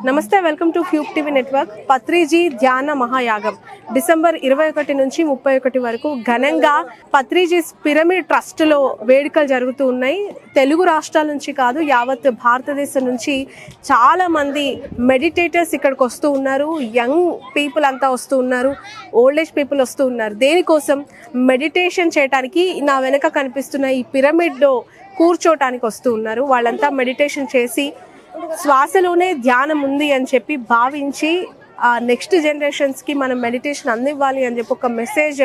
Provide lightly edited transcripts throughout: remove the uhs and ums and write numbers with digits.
నమస్తే, welcome to cube TV network. Patriji ధ్యాన మహాయాగం December 21 నుంచి 31 వరకు ఘనంగా పత్రిజీ పిరమిడ్ ట్రస్ట్లో వేడుకలు జరుగుతూ ఉన్నాయి. తెలుగు రాష్ట్రాల నుంచి కాదు, యావత్ భారతదేశం నుంచి చాలా మంది మెడిటేటర్స్ ఇక్కడికి వస్తూ ఉన్నారు. యంగ్ పీపుల్ అంతా వస్తూ ఉన్నారు, ఓల్డ్ ఏజ్ పీపుల్ వస్తూ ఉన్నారు. దేనికోసం? మెడిటేషన్ చేయడానికి. నా వెనక కనిపిస్తున్న ఈ పిరమిడ్లో కూర్చోటానికి వస్తూ ఉన్నారు. వాళ్ళంతా మెడిటేషన్ చేసి శ్వాసలోనే ధ్యానం ఉంది అని చెప్పి భావించి నెక్స్ట్ జనరేషన్స్కి మనం మెడిటేషన్ అందివ్వాలి అని చెప్పి ఒక మెసేజ్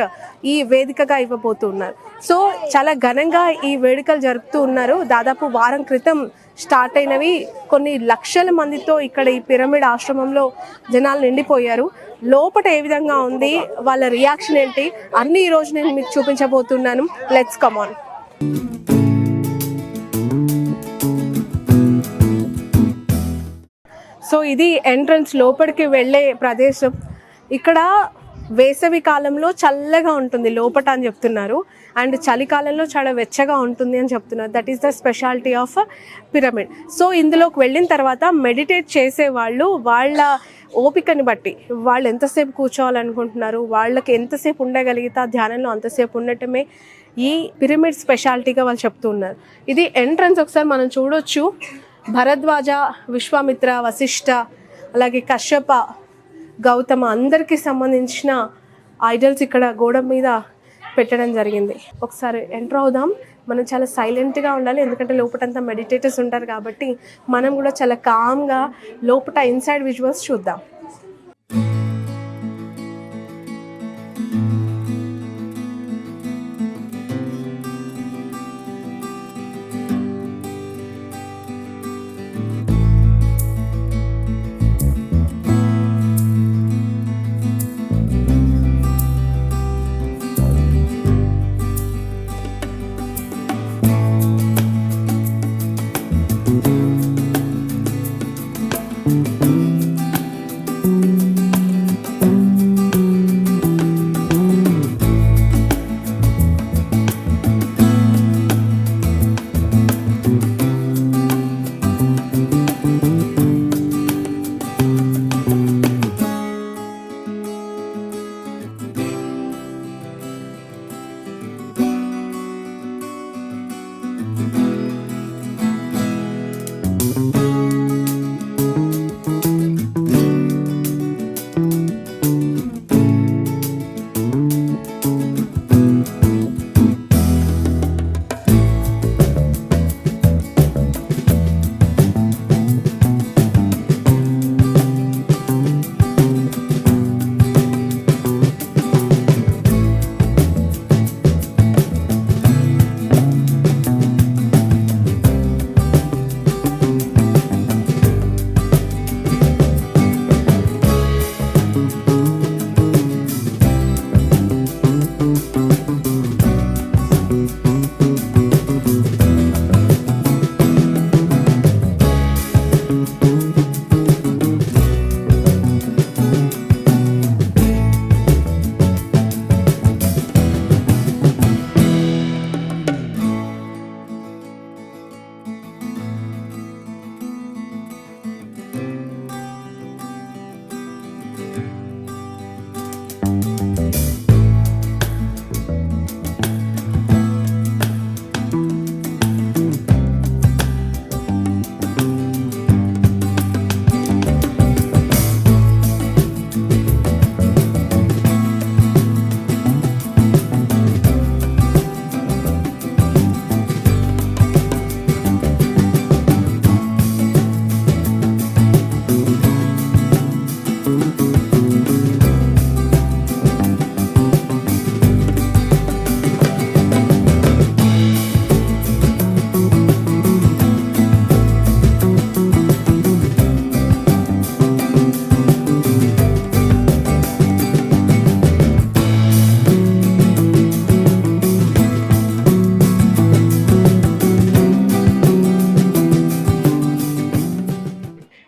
ఈ వేదికగా ఇవ్వబోతున్నారు. సో చాలా ఘనంగా ఈ వేడుకలు జరుపుతూ ఉన్నారు. దాదాపు వారం క్రితం స్టార్ట్ అయినవి. కొన్ని లక్షల మందితో ఇక్కడ ఈ పిరమిడ్ ఆశ్రమంలో జనాలు నిండిపోయారు. లోపల ఏ విధంగా ఉంది, వాళ్ళ రియాక్షన్ ఏంటి అన్నీ ఈరోజు నేను మీకు చూపించబోతున్నాను. Let's come on. సో ఇది ఎంట్రన్స్, లోపలికి వెళ్ళే ప్రదేశం. ఇక్కడ వేసవి కాలంలో చల్లగా ఉంటుంది లోపట అని చెప్తున్నారు, అండ్ చలికాలంలో చాలా వెచ్చగా ఉంటుంది అని చెప్తున్నారు. That is the speciality of pyramid. So ఇందులోకి వెళ్ళిన తర్వాత మెడిటేట్ చేసే వాళ్ళు వాళ్ళ ఓపికని బట్టి వాళ్ళు ఎంతసేపు కూర్చోవాలనుకుంటున్నారు, వాళ్ళకి ఎంతసేపు ఉండగలిగితే ధ్యానంలో అంతసేపు ఉండటమే ఈ పిరమిడ్ స్పెషాలిటీగా వాళ్ళు చెప్తూ ఉన్నారు. ఇది ఎంట్రన్స్, ఒకసారి మనం చూడొచ్చు. భరద్వాజ, విశ్వామిత్ర, వశిష్ఠ, అలాగే కశ్యప, గౌతమ అందరికీ సంబంధించిన ఐడల్స్ ఇక్కడ గోడ మీద పెట్టడం జరిగింది. ఒకసారి ఎంటర్ అవుదాం. మనం చాలా సైలెంట్గా ఉండాలి, ఎందుకంటే లోపటంతా మెడిటేటర్స్ ఉంటారు కాబట్టి మనం కూడా చాలా కామ్గా లోపల ఇన్సైడ్ విజువల్స్ చూద్దాం.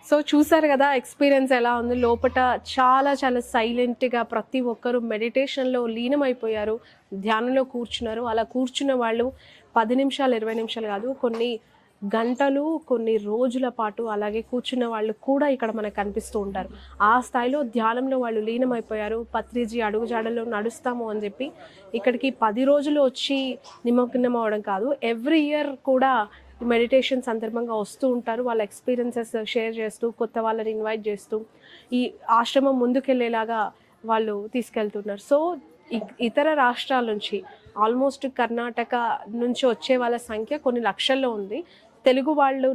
సో చూసారు కదా ఎక్స్పీరియన్స్ ఎలా ఉంది. లోపల చాలా చాలా సైలెంట్గా ప్రతి ఒక్కరు మెడిటేషన్లో లీనమైపోయారు, ధ్యానంలో కూర్చున్నారు. అలా కూర్చున్న వాళ్ళు 10 నిమిషాలు 20 నిమిషాలు కాదు, కొన్ని గంటలు కొన్ని రోజుల పాటు అలాగే కూర్చున్న వాళ్ళు కూడా ఇక్కడ మనకు కనిపిస్తూ ఉంటారు. ఆ స్థాయిలో ధ్యానంలో వాళ్ళు లీనమైపోయారు. పత్రిజీ అడుగుజాడల్లో నడుస్తాము అని చెప్పి ఇక్కడికి 10 రోజులు వచ్చి నిమగ్నం అవ్వడం కాదు, ఎవ్రీ ఇయర్ కూడా మెడిటేషన్ సందర్భంగా వస్తూ ఉంటారు. వాళ్ళ ఎక్స్పీరియన్సెస్ షేర్ చేస్తూ, కొత్త వాళ్ళని ఇన్వైట్ చేస్తూ ఈ ఆశ్రమం ముందుకెళ్ళేలాగా వాళ్ళు తీసుకెళ్తున్నారు. సో ఇతర రాష్ట్రాల నుంచి ఆల్మోస్ట్ కర్ణాటక నుంచి వచ్చే వాళ్ళ సంఖ్య కొన్ని లక్షల్లో ఉంది. తెలుగు వాళ్ళు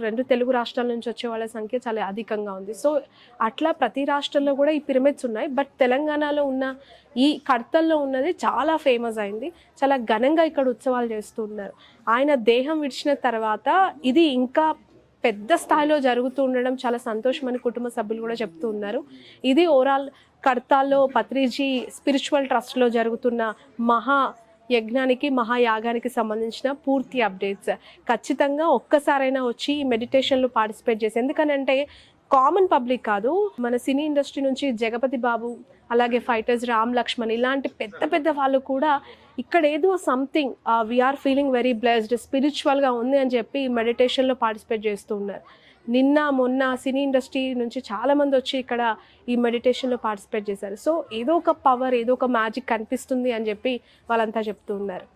2 తెలుగు రాష్ట్రాల నుంచి వచ్చే వాళ్ళ సంఖ్య చాలా అధికంగా ఉంది. సో అట్లా ప్రతి రాష్ట్రంలో కూడా ఈ పిరమిడ్స్ ఉన్నాయి. బట్ తెలంగాణలో ఉన్న ఈ కడతల్లో ఉన్నది చాలా ఫేమస్ అయింది. చాలా ఘనంగా ఇక్కడ ఉత్సవాలు చేస్తున్నారు. ఆయన దేహం విడిచిన తర్వాత ఇది ఇంకా పెద్ద స్థాయిలో జరుగుతూ ఉండడం చాలా సంతోషమని కుటుంబ సభ్యులు కూడా చెప్తూ ఉన్నారు. ఇది ఓవరాల్ కడతాల్లో పత్రిజీ స్పిరిచువల్ ట్రస్ట్లో జరుగుతున్న యజ్ఞానికి మహాయాగానికి సంబంధించిన పూర్తి అప్డేట్స్. ఖచ్చితంగా ఒక్కసారైనా వచ్చి మెడిటేషన్లో పార్టిసిపేట్ చేసి, ఎందుకనంటే కామన్ పబ్లిక్ కాదు, మన సినీ ఇండస్ట్రీ నుంచి జగపతి బాబు, అలాగే ఫైటర్స్ రామ్ లక్ష్మణ్ ఇలాంటి పెద్ద పెద్ద వాళ్ళు కూడా ఇక్కడ ఏదో something we are feeling very blessed, స్పిరిచువల్గా ఉంది అని చెప్పి మెడిటేషన్లో పార్టిసిపేట్ చేస్తూ ఉన్నారు. నిన్న మొన్న సినీ ఇండస్ట్రీ నుంచి చాలామంది వచ్చి ఇక్కడ ఈ మెడిటేషన్లో పార్టిసిపేట్ చేశారు. సో ఏదో ఒక పవర్, ఏదో ఒక మ్యాజిక్ కనిపిస్తుంది అని చెప్పి వాళ్ళంతా చెప్తూ ఉన్నారు.